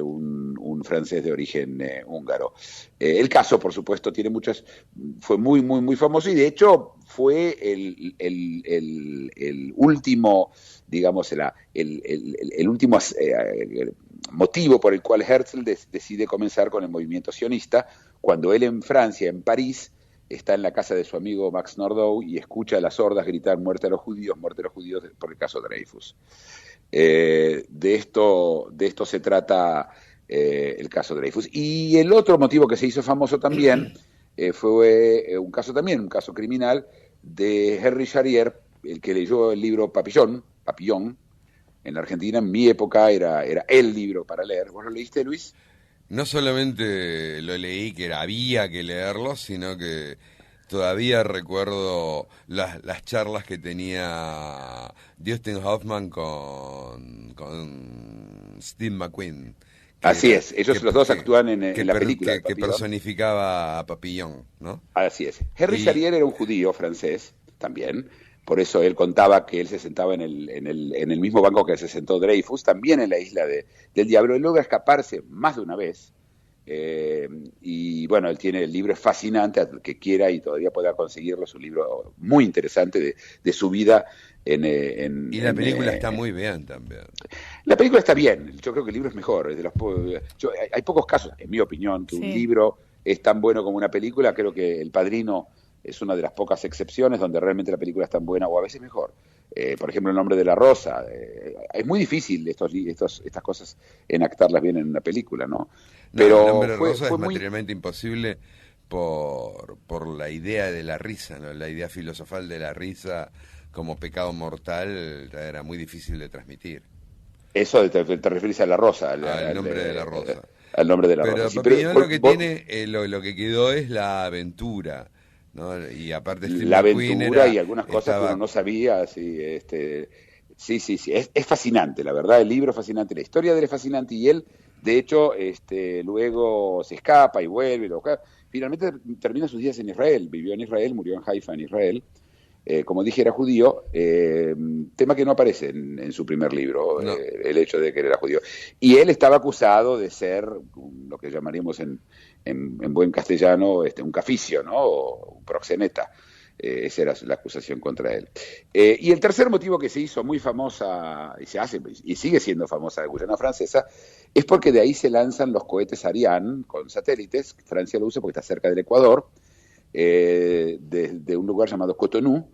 un francés de origen húngaro. El caso, por supuesto, fue muy, muy, muy famoso, y de hecho fue el último, digamos, el último motivo por el cual Herzl decide comenzar con el movimiento sionista, cuando él en Francia, en París, está en la casa de su amigo Max Nordau y escucha a las hordas gritar muerte a los judíos por el caso Dreyfus. De esto se trata el caso Dreyfus. Y el otro motivo que se hizo famoso también fue un caso criminal de Henry Charrier, el que leyó el libro Papillon, en la Argentina. En mi época era el libro para leer. ¿Vos lo leíste, Luis? No solamente lo leí, que había que leerlo, sino que todavía recuerdo las charlas que tenía Dustin Hoffman con Steve McQueen. Así es, ellos los dos actúan en la película. Que personificaba a Papillon, ¿no? Así es. Henry Charrier era un judío francés también, por eso él contaba que él se sentaba en el mismo banco que se sentó Dreyfus, también en la isla del Diablo. Él logra escaparse más de una vez, y bueno, él tiene el libro, es fascinante, al que quiera y todavía pueda conseguirlo, es un libro muy interesante de su vida. Y la película está muy bien también. La película está bien, yo creo que el libro es mejor. Hay pocos casos, en mi opinión, que un libro es tan bueno como una película. Creo que El Padrino es una de las pocas excepciones donde realmente la película es tan buena, o a veces mejor. Por ejemplo, El Nombre de la Rosa. Es muy difícil estas cosas enactarlas bien en una película, ¿no? Pero El Nombre de la Rosa es materialmente imposible por la idea de la risa, ¿no? La idea filosofal de la risa como pecado mortal era muy difícil de transmitir. Eso te referís a La Rosa. Al Nombre de la Rosa. Al Nombre de la Rosa. Pero Papillon lo que tiene, lo que quedó es la aventura, ¿no? Y aparte la aventura y algunas cosas que uno no sabía. Sí. Es fascinante, la verdad. El libro es fascinante, la historia de él es fascinante, y él, de hecho, luego se escapa y vuelve. Finalmente termina sus días en Israel. Vivió en Israel, murió en Haifa, en Israel. Como dije, era judío, tema que no aparece en su primer libro, no. El hecho de que él era judío. Y él estaba acusado de ser lo que llamaríamos en buen castellano un caficio, ¿no? O un proxeneta. Esa era la acusación contra él. Y el tercer motivo que se hizo muy famosa, y sigue siendo famosa la Guyana Francesa, es porque de ahí se lanzan los cohetes Ariane con satélites. Francia lo usa porque está cerca del Ecuador. De un lugar llamado Cotonou,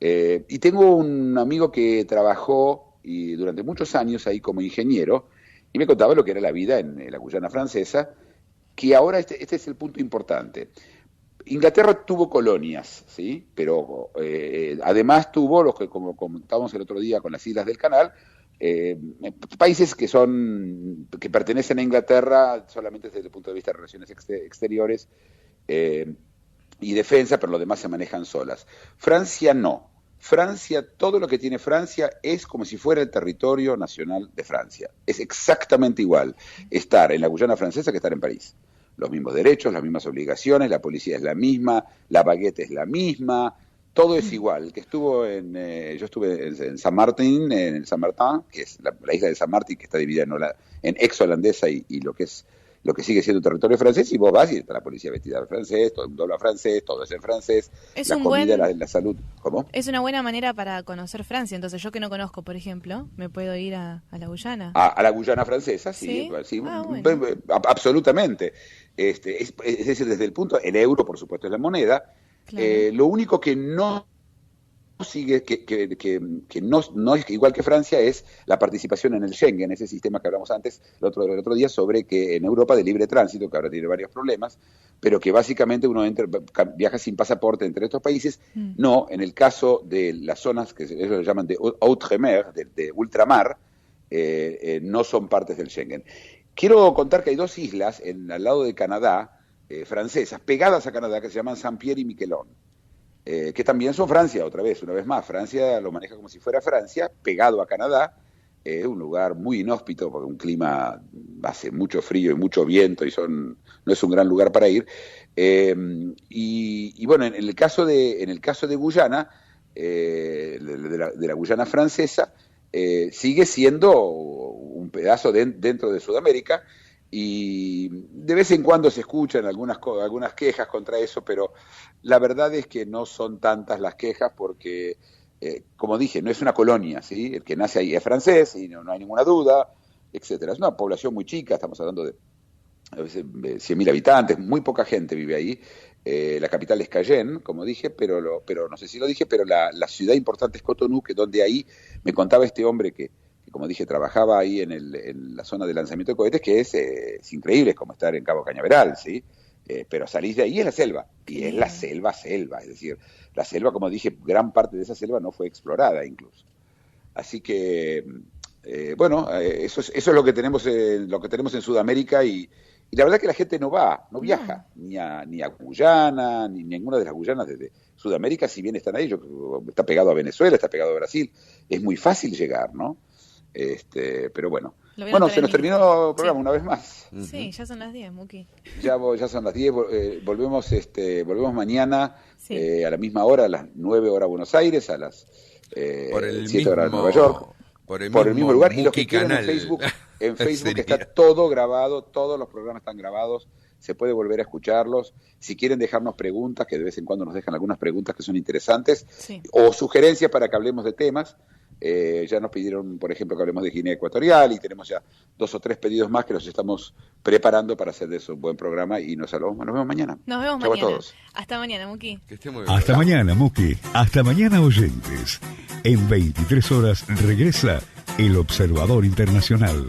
y tengo un amigo que trabajó durante muchos años ahí como ingeniero, y me contaba lo que era la vida en la Guyana Francesa, que ahora este es el punto importante. Inglaterra tuvo colonias, ¿sí? Pero además tuvo, los que como comentábamos el otro día con las Islas del Canal, países que pertenecen a Inglaterra solamente desde el punto de vista de relaciones exteriores y defensa, pero lo demás se manejan solas. Francia no. Francia, todo lo que tiene Francia es como si fuera el territorio nacional de Francia. Es exactamente igual estar en la Guyana Francesa que estar en París. Los mismos derechos, las mismas obligaciones, la policía es la misma, la baguette es la misma, todo es igual. Que yo estuve en Saint Martin, que es la isla de Saint Martin, que está dividida en ex-holandesa y lo que sigue siendo territorio francés, y vos vas y está la policía vestida de francés, todo el mundo habla francés, todo es en francés, la comida, la salud. ¿Cómo? Es una buena manera para conocer Francia. Entonces, yo que no conozco, por ejemplo, ¿me puedo ir a la Guyana? A la Guyana Francesa, sí. Bueno. Absolutamente. Es decir, desde el punto, el euro, por supuesto, es la moneda. Claro. Lo único que no sigue, que no es igual que Francia, es la participación en el Schengen, ese sistema que hablamos antes el otro día, sobre que en Europa de libre tránsito, que ahora tiene varios problemas, pero que básicamente uno viaja sin pasaporte entre estos países. No, en el caso de las zonas que ellos lo llaman de Outremer, de ultramar, no son partes del Schengen. Quiero contar que hay dos islas al lado de Canadá, francesas, pegadas a Canadá, que se llaman Saint-Pierre y Miquelon. Que también son Francia, una vez más. Francia lo maneja como si fuera Francia, pegado a Canadá, un lugar muy inhóspito, porque un clima hace mucho frío y mucho viento, y no es un gran lugar para ir. Y bueno, en el caso de Guyana, de la Guyana francesa, sigue siendo un pedazo dentro de Sudamérica, y de vez en cuando se escuchan algunas quejas contra eso, pero la verdad es que no son tantas las quejas porque, como dije, no es una colonia, ¿sí? El que nace ahí es francés y no hay ninguna duda, etcétera. Es una población muy chica, estamos hablando de 100.000 habitantes, muy poca gente vive ahí. La capital es Cayenne, como dije, pero no sé si lo dije, pero la ciudad importante es Cotonou, que donde ahí me contaba este hombre que como dije, trabajaba ahí en la zona de lanzamiento de cohetes, que es increíble, es como estar en Cabo Cañaveral, ¿sí? Pero salís de ahí, es la selva, y es la selva, es decir, la selva, como dije, gran parte de esa selva no fue explorada incluso. Así que, eso es lo que tenemos en Sudamérica, y la verdad que la gente no viaja, ni a Guyana, ni ninguna de las Guyanas desde Sudamérica, si bien están ahí, está pegado a Venezuela, está pegado a Brasil, es muy fácil llegar, ¿no? Pero bueno, se nos terminó el programa una vez más. Sí, ya son las 10, Muki. Ya son las 10, volvemos mañana a la misma hora, a las 9 horas Buenos Aires, a las 7 horas de Nueva York, por el mismo lugar. Y los que quieran en Facebook está todo grabado, todos los programas están grabados, se puede volver a escucharlos. Si quieren dejarnos preguntas, que de vez en cuando nos dejan algunas preguntas que son interesantes, o sugerencias para que hablemos de temas. Ya nos pidieron, por ejemplo, que hablemos de Guinea Ecuatorial, y tenemos ya 2 o 3 pedidos más que los estamos preparando para hacer de eso un buen programa, y nos vemos mañana. Nos vemos mañana. A todos. Hasta mañana, Muki. Que esté muy bien. Hasta mañana, Muki. Hasta mañana, oyentes. En 23 horas regresa El Observador Internacional.